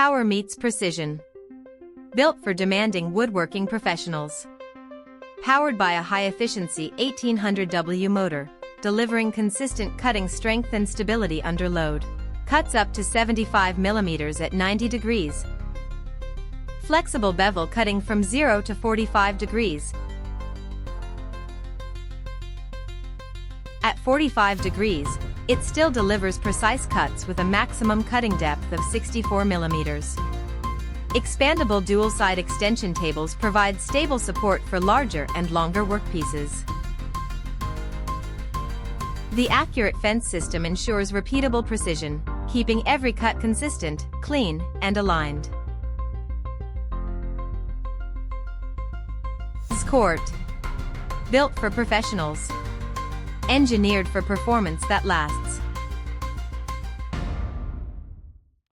Power meets precision. Built for demanding woodworking professionals. Powered by a high-efficiency 1800W motor, delivering consistent cutting strength and stability under load. Cuts up to 75 mm at 90 degrees. Flexible bevel cutting from 0 to 45 degrees. At 45 degrees, it still delivers precise cuts with a maximum cutting depth of 64 mm. Expandable dual-side extension tables provide stable support for larger and longer workpieces. The accurate fence system ensures repeatable precision, keeping every cut consistent, clean, and aligned. XCORT. Built for professionals. Engineered for performance that lasts.